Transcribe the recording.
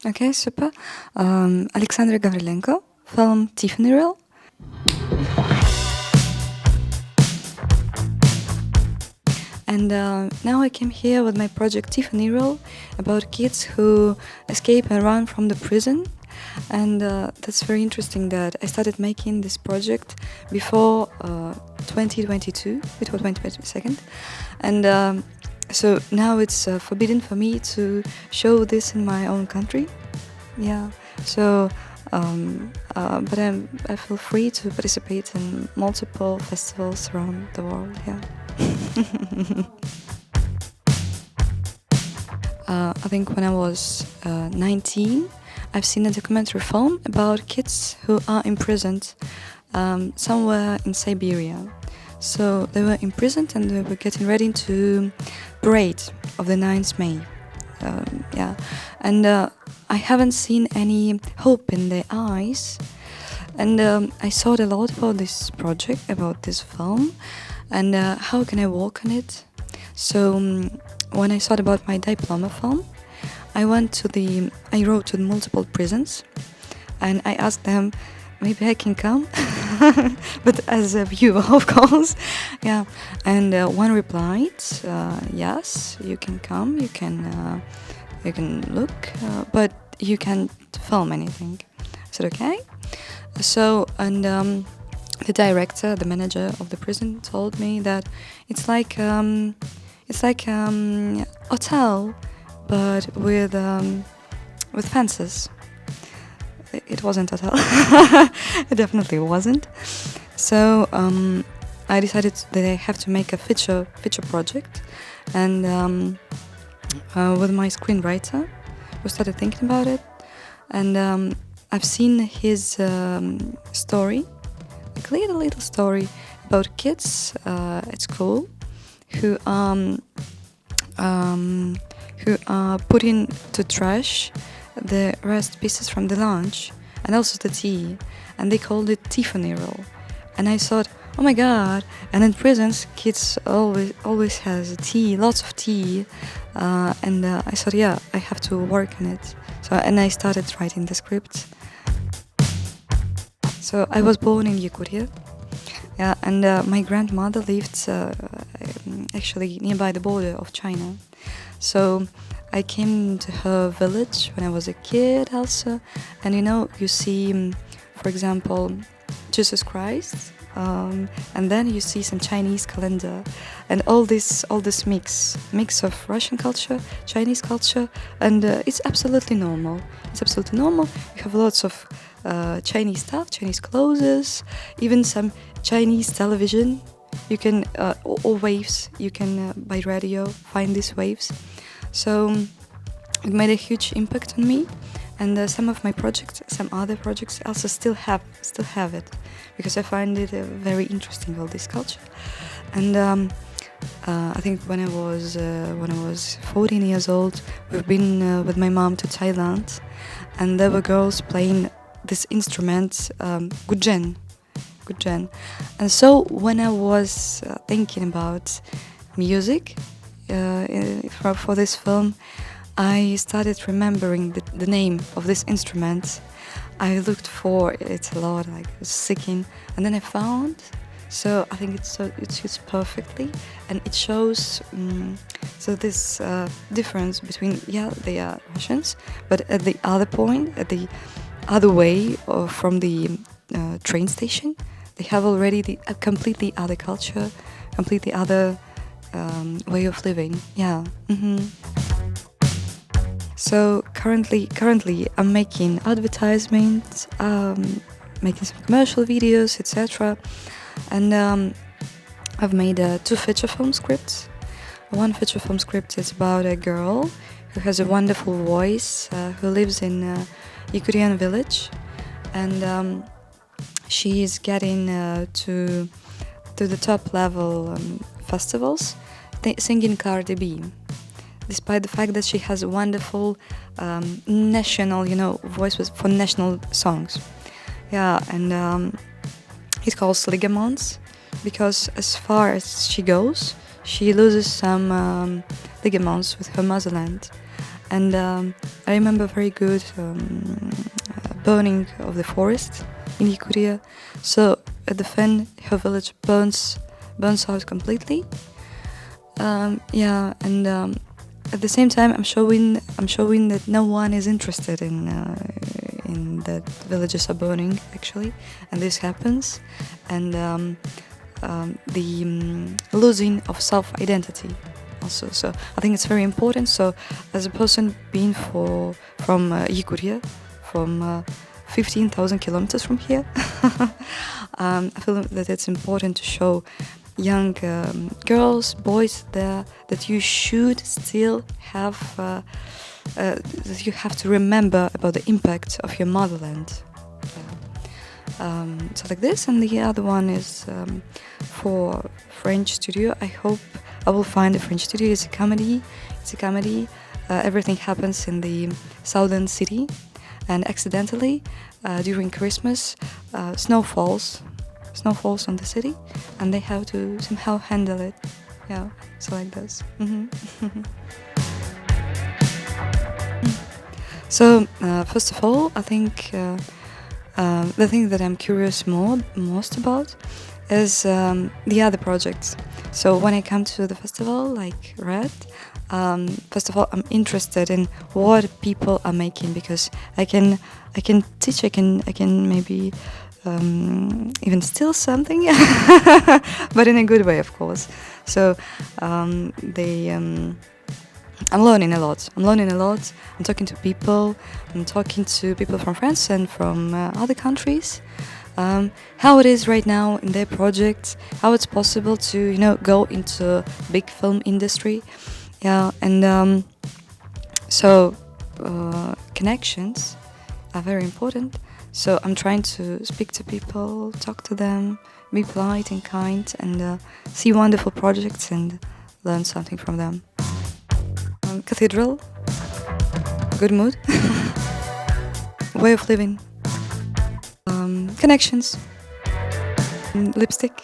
Okay, super. Aleksandra Gavrilenko, film Tiffany Reel. And now I came here with my project Tiffany Reel about kids who escape and run from the prison. And that's very interesting that I started making this project before 2022, before 2022. And so now it's forbidden for me to show this in my own country. Yeah, so but I feel free to participate in multiple festivals around the world. Yeah. I think when I was 19, I've seen a documentary film about kids who are imprisoned somewhere in Siberia. So they were imprisoned and they were getting ready to parade of the 9th May. Yeah, and I haven't seen any hope in their eyes. And I thought a lot about this project, about this film, and how can I work on it. So when I thought about my diploma film, I wrote to the multiple prisons, and I asked them, maybe I can come, but as a viewer, of course. Yeah, and one replied, yes, you can come, you can look, but you can't film anything. I said, okay. So, and the director, the manager of the prison, told me that it's like hotel, but with fences. It wasn't hotel. It definitely wasn't. So I decided that I have to make a feature project, and with my screenwriter, we started thinking about it, and I've seen his story, like a little story about kids at school who are putting to trash the rest pieces from the lunch and also the tea, and they called it Tiffany roll. And I thought, oh my god! And in prisons, kids always has tea, lots of tea, and I thought, yeah, I have to work on it. So and I started writing the script. So I was born in Yakutia, yeah, and my grandmother lived actually nearby the border of China. So I came to her village when I was a kid also, and you see, for example, Jesus Christ, and then you see some Chinese calendar, and all this mix of Russian culture, Chinese culture, and it's absolutely normal. It's absolutely normal. You have lots of Chinese stuff, Chinese clothes, even some Chinese television. You can or waves. You can by radio find these waves. So it made a huge impact on me, and some of my projects, some other projects, also still have it, because I find it very interesting, all this culture. And I think when I was 14 years old, we've been with my mom to Thailand, and there were girls playing this instrument, guzheng. And so when I was thinking about music for this film, I started remembering the name of this instrument. I looked for it a lot, like seeking, and then I found. So I think it suits perfectly, and it shows so this difference between, yeah, they are Russians, but at the other point, at the other way from the train station, they have already a completely other culture, completely other way of living. Yeah. So currently, I'm making advertisements, making some commercial videos, etc. And I've made 2 feature film scripts. One feature film script is about a girl who has a wonderful voice, who lives in a Yakutian village, and she is getting to the top level festivals, singing Cardi B, despite the fact that she has a wonderful national, voice for national songs. Yeah, and it calls ligaments, because as far as she goes, she loses some ligaments with her motherland, and I remember very good burning of the forest in Yakutia. So at the fin, her village burns out completely. Yeah, and at the same time, I'm showing that no one is interested in that villages are burning actually, and this happens, and the losing of self-identity also. So I think it's very important. So as a person being from Yakutia, from 15,000 kilometers from here, I feel that it's important to show young girls, boys there that you should still have that you have to remember about the impact of your motherland. So like this, and the other one is for French studio. I hope I will find a French studio. It's a comedy. Everything happens in the southern city, and accidentally during Christmas, snow falls on the city, and they have to somehow handle it. Yeah, so like this. So first of all, I think the thing that I'm curious most about is the other projects. So when I come to the festival like Red, first of all, I'm interested in what people are making, because I can teach, I can maybe even steal something, but in a good way, of course. So I'm learning a lot. I'm talking to people. I'm talking to people from France and from other countries. How it is right now in their projects, how it's possible to go into big film industry. Yeah, and so connections are very important. So I'm trying to speak to people, talk to them, be polite and kind, and see wonderful projects and learn something from them. Cathedral, good mood, way of living, connections, lipstick.